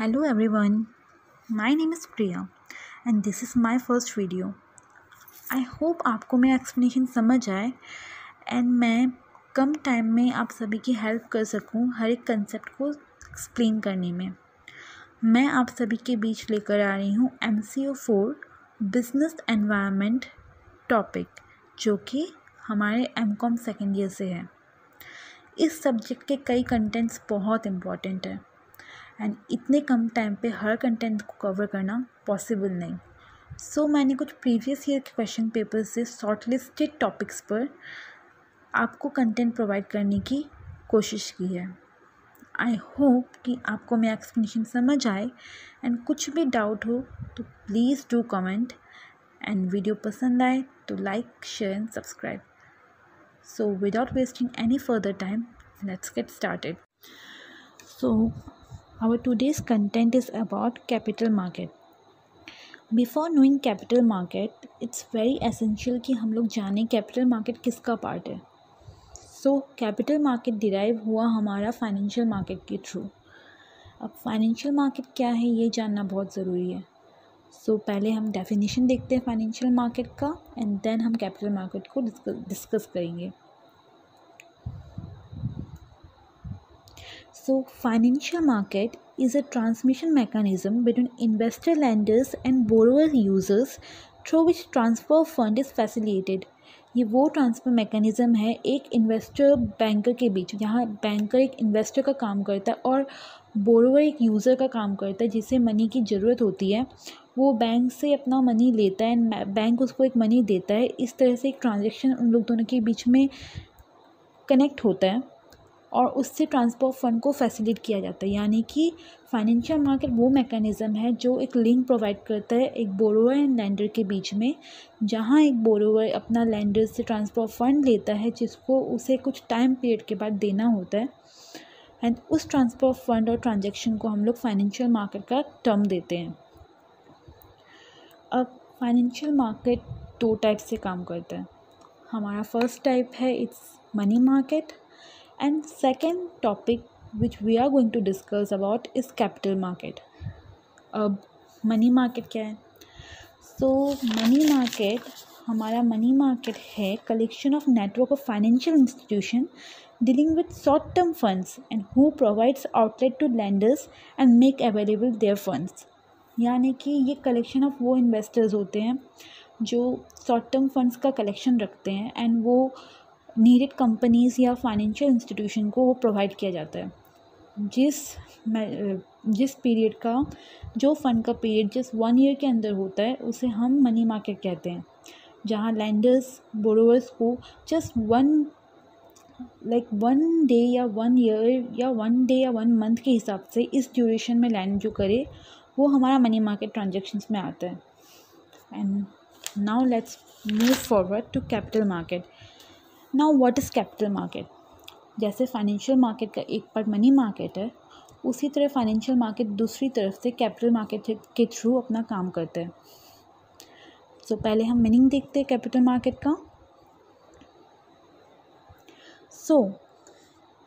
Hello everyone, my name is Priya and this is my first video. I hope आपको मेरा explanation समझ आए and मैं कम time में आप सभी की हेल्प कर सकूं हर एक कंसेप्ट को एक्सप्लेन करने में। मैं आप सभी के बीच लेकर आ रही हूं MCO4 बिजनेस एनवायरनमेंट टॉपिक, जो कि हमारे MCOM सेकेंड ईयर से है। इस सब्जेक्ट के कई कंटेंट्स बहुत इम्पॉर्टेंट है एंड इतने कम टाइम पे हर कंटेंट को कवर करना पॉसिबल नहीं। सो मैंने कुछ प्रीवियस ईयर के क्वेश्चन पेपर से शॉर्टलिस्टेड टॉपिक्स पर आपको कंटेंट प्रोवाइड करने की कोशिश की है। आई होप कि आपको मेरा एक्सप्लेनेशन समझ आए एंड कुछ भी डाउट हो तो please do comment and video पसंद आए तो like, share and subscribe. So without wasting any further time, let's get started. So our today's content is about capital market. Before knowing capital market, it's very essential कि हम लोग जानें capital market किसका part है। So capital market derive हुआ हमारा financial market के through. अब financial market क्या है ये जानना बहुत ज़रूरी है। So पहले हम definition देखते हैं financial market का and then हम capital market को डिस्कस करेंगे। So, financial market is a transmission mechanism between investor lenders and borrower users through which transfer of fund is facilitated. ये वो ट्रांसफ़र मैकेनिज़्म है एक इन्वेस्टर बैंकर के बीच, जहाँ बैंकर एक इन्वेस्टर का काम करता है और बोरोवर एक यूज़र का काम करता है जिसे मनी की ज़रूरत होती है। वो बैंक से अपना मनी लेता है एंड बैंक उसको एक मनी देता है। इस तरह से एक ट्रांजेक्शन उन लोग दोनों के बीच में कनेक्ट होता है और उससे ट्रांसफर ऑफ फंड को फैसिलिटेट किया जाता है। यानी कि फाइनेंशियल मार्केट वो मैकेनिज़्म है जो एक लिंक प्रोवाइड करता है एक बोरोवर एंड लेंडर के बीच में, जहां एक बोरोवर अपना लेंडर से ट्रांसफर ऑफ फंड लेता है जिसको उसे कुछ टाइम पीरियड के बाद देना होता है एंड उस ट्रांसफर ऑफ फंड और ट्रांजेक्शन को हम लोग फाइनेंशियल मार्केट का टर्म देते हैं। अब फाइनेंशियल मार्केट दो टाइप से काम करता है। हमारा फर्स्ट टाइप है it's money market and second topic which we are going to discuss about is capital market. अब मनी मार्केट क्या है? सो मनी मार्केट, हमारा मनी मार्केट है collection of network of financial institution dealing with short term funds and who provides outlet to lenders and make available their funds. यानी कि ये collection of वो investors होते हैं जो शॉर्ट टर्म फंड्स का कलेक्शन रखते हैं एंड वो नीडेड कंपनीज़ या फाइनेंशियल इंस्टीट्यूशन को वो प्रोवाइड किया जाता है। जिस पीरियड का, जो फ़ंड का पीरियड जिस 1 ईयर के अंदर होता है उसे हम मनी मार्केट कहते हैं, जहाँ लैंडर्स बोरोवर्स को जस्ट वन डे या 1 ईयर या 1 डे या 1 मंथ के हिसाब से इस ड्यूरेशन में लैंड जो करे वो हमारा मनी मार्केट ट्रांजेक्शन्स में आता है। And now let's move forward to capital market. Now what is capital market? जैसे फाइनेंशियल मार्केट का एक पार्ट मनी मार्केट है, उसी तरह फाइनेंशियल मार्केट दूसरी तरफ से कैपिटल मार्केट के थ्रू अपना काम करता है। सो पहले हम मीनिंग देखते हैं कैपिटल मार्केट का। So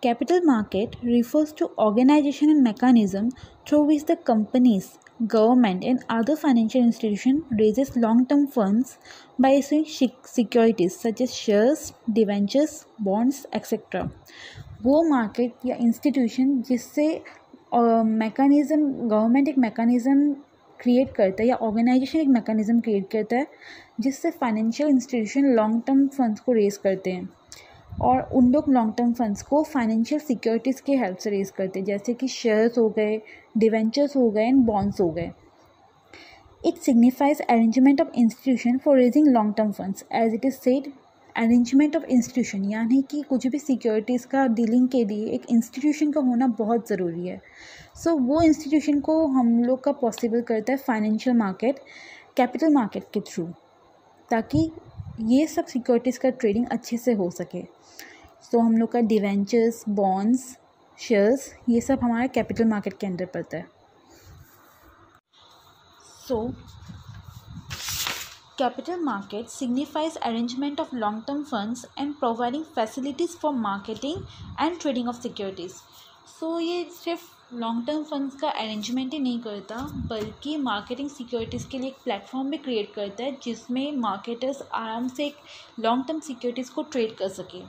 capital market refers to organization and mechanism through which the companies, government and other financial institution raises long-term funds by issuing securities such as shares, debentures, bonds, etc. वो market या institution जिससे mechanism, government एक mechanism create करता है या organisation एक mechanism create करता है जिससे financial institution long term funds को रेज़ करते हैं और उन लोग लॉन्ग टर्म फंड्स को फाइनेंशियल सिक्योरिटीज़ के हेल्प से रेज़ करते हैं, जैसे कि शेयर्स हो गए, डिवेंचर्स हो गए एंड बॉन्ड्स हो गए। It signifies arrangement of institution for raising long term funds as it is said. Arrangement of institution यानी कि कुछ भी सिक्योरिटीज़ का डीलिंग के लिए एक इंस्टीट्यूशन का होना बहुत ज़रूरी है। सो वो इंस्टीट्यूशन को हम लोग का पॉसिबल करता है फाइनेंशियल मार्केट कैपिटल मार्केट के थ्रू, ताकि ये सब सिक्योरिटीज़ का ट्रेडिंग अच्छे से हो सके। सो हम लोग का डिवेंचर्स, बॉन्ड्स, शेयर्स, ये सब हमारे कैपिटल मार्केट के अंदर पड़ता है। So capital market signifies arrangement of long-term funds and providing facilities for marketing and trading of securities. सो ये सिर्फ लॉन्ग टर्म फंड्स का अरेंजमेंट ही नहीं करता, बल्कि मार्केटिंग सिक्योरिटीज़ के लिए एक प्लेटफॉर्म भी क्रिएट करता है जिसमें मार्केटर्स आराम से एक लॉन्ग टर्म सिक्योरिटीज़ को ट्रेड कर सके।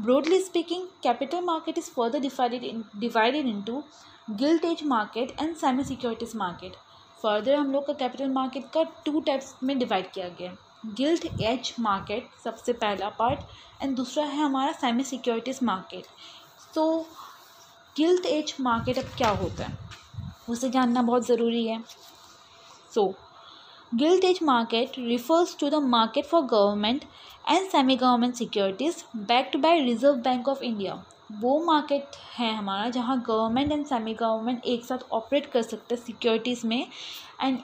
Broadly speaking, capital market is further divided into gilt edge market and semi securities market. Further हम लोग का कैपिटल मार्केट का 2 टाइप्स में डिवाइड किया गया है। गिल्ट एज मार्केट सबसे पहला पार्ट, एंड दूसरा है हमारा semi securities market. So gilt edge market अब क्या होता है उसे जानना बहुत ज़रूरी है। So gilt edge market refers to the market for government and semi government securities backed by reserve bank of India. वो मार्केट है हमारा जहाँ गवर्नमेंट एंड सेमी गवर्नमेंट एक साथ ऑपरेट कर सकते हैं सिक्योरिटीज़ में, एंड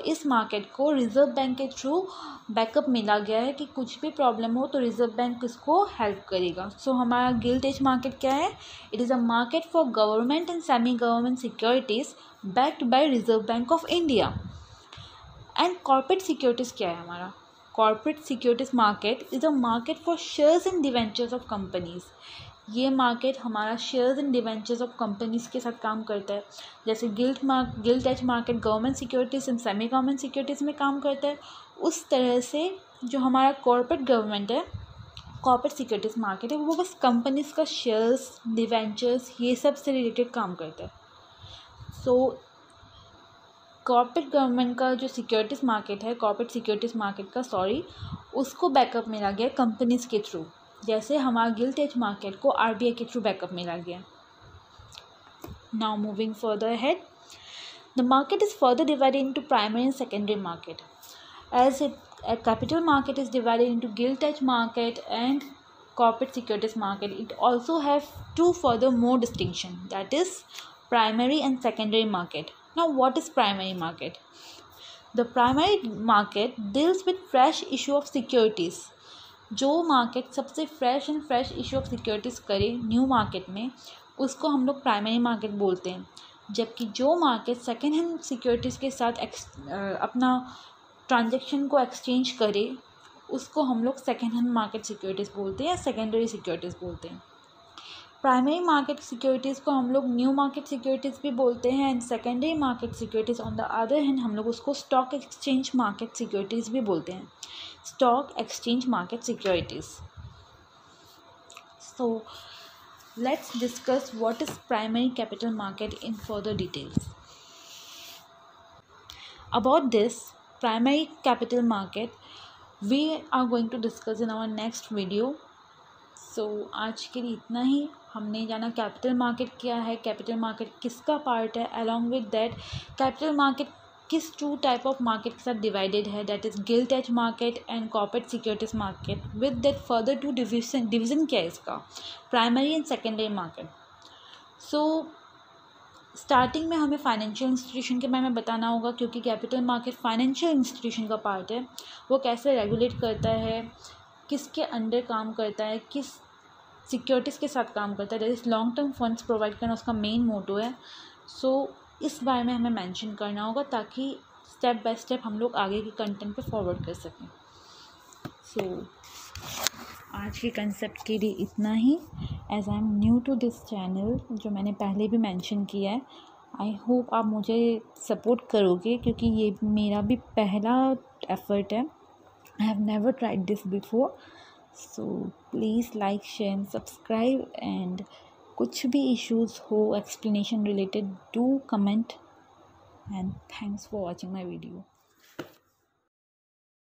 इस मार्केट को रिज़र्व बैंक के थ्रू बैकअप मिला गया है कि कुछ भी प्रॉब्लम हो तो रिज़र्व बैंक इसको हेल्प करेगा। सो हमारा गिल्ट एज मार्केट क्या है? It is a market for government and semi government securities backed by Reserve Bank of India. And corporate securities क्या है हमारा? Corporate securities market is a market for shares and debentures of companies. ये market हमारा shares and debentures of companies के साथ काम करता है। जैसे gilt edge market government securities and semi government securities में काम करता है, उस तरह से जो हमारा कॉर्पोरेट सिक्योरिटीज़ मार्केट है वो बस कंपनीज़ का शेयर्स, डिवेंचर्स ये सब से रिलेटेड काम करता है। सो कॉर्पोरेट गवर्नमेंट का जो सिक्योरिटीज़ मार्केट है, कॉर्पोरेट सिक्योरिटीज़ मार्केट का उसको बैकअप मिला गया कंपनीज़ के थ्रू, जैसे हमारा गिल्ट एज मार्केट को आरबीआई के थ्रू बैकअप मिला गया। Now moving further ahead, the market is further divided into primary and secondary market. As a capital market is divided into gilt edge market and corporate securities market, it also have 2 further more distinction, that is primary and secondary market. Now what is primary market? The primary market deals with fresh issue of securities. जो market सबसे fresh issue of securities करे new market में, उसको हम लोग primary market बोलते हैं। जबकि जो मार्केट सेकेंड हैंड सिक्योरिटीज़ के साथ अपना ट्रांजैक्शन को एक्सचेंज करे, उसको हम लोग सेकेंड हैंड मार्केट सिक्योरिटीज़ बोलते हैं या सेकेंडरी सिक्योरिटीज़ बोलते हैं। प्राइमरी मार्केट सिक्योरिटीज़ को हम लोग न्यू मार्केट सिक्योरिटीज़ भी बोलते हैं, and secondary market securities on the other hand हम लोग उसको स्टॉक एक्सचेंज मार्केट सिक्योरिटीज़ भी बोलते हैं। Stock exchange market securities. So let's discuss what is primary capital market in further details. About this primary capital market we are going to discuss in our next video. So आज के लिए इतना ही। हमने जाना capital market क्या है, capital market किसका part है, along with that capital market किस 2 टाइप ऑफ मार्केट के साथ डिवाइडेड है, that is gilt edge market and corporate securities market. With that further 2 division क्या है इसका, primary and secondary market. So starting में हमें फाइनेंशियल इंस्टीट्यूशन के बारे में बताना होगा, क्योंकि कैपिटल मार्केट फाइनेंशियल इंस्टीट्यूशन का पार्ट है। वो कैसे रेगुलेट करता है, किसके अंडर काम करता है, किस सिक्योरिटीज़ के साथ काम करता है, that is long term funds provide करना उसका मेन मोटो है। सो इस बारे में हमें मेंशन करना होगा ताकि स्टेप बाय स्टेप हम लोग आगे के कंटेंट पे फॉरवर्ड कर सकें। सो आज के कंसेप्ट के लिए इतना ही। As I am new to this channel, जो मैंने पहले भी मेंशन किया है, आई होप आप मुझे सपोर्ट करोगे, क्योंकि ये मेरा भी पहला एफर्ट है। I have never tried this before. So please like, share and subscribe, and कुछ भी इश्यूज़ हो explanation related, do comment, and thanks for watching my video.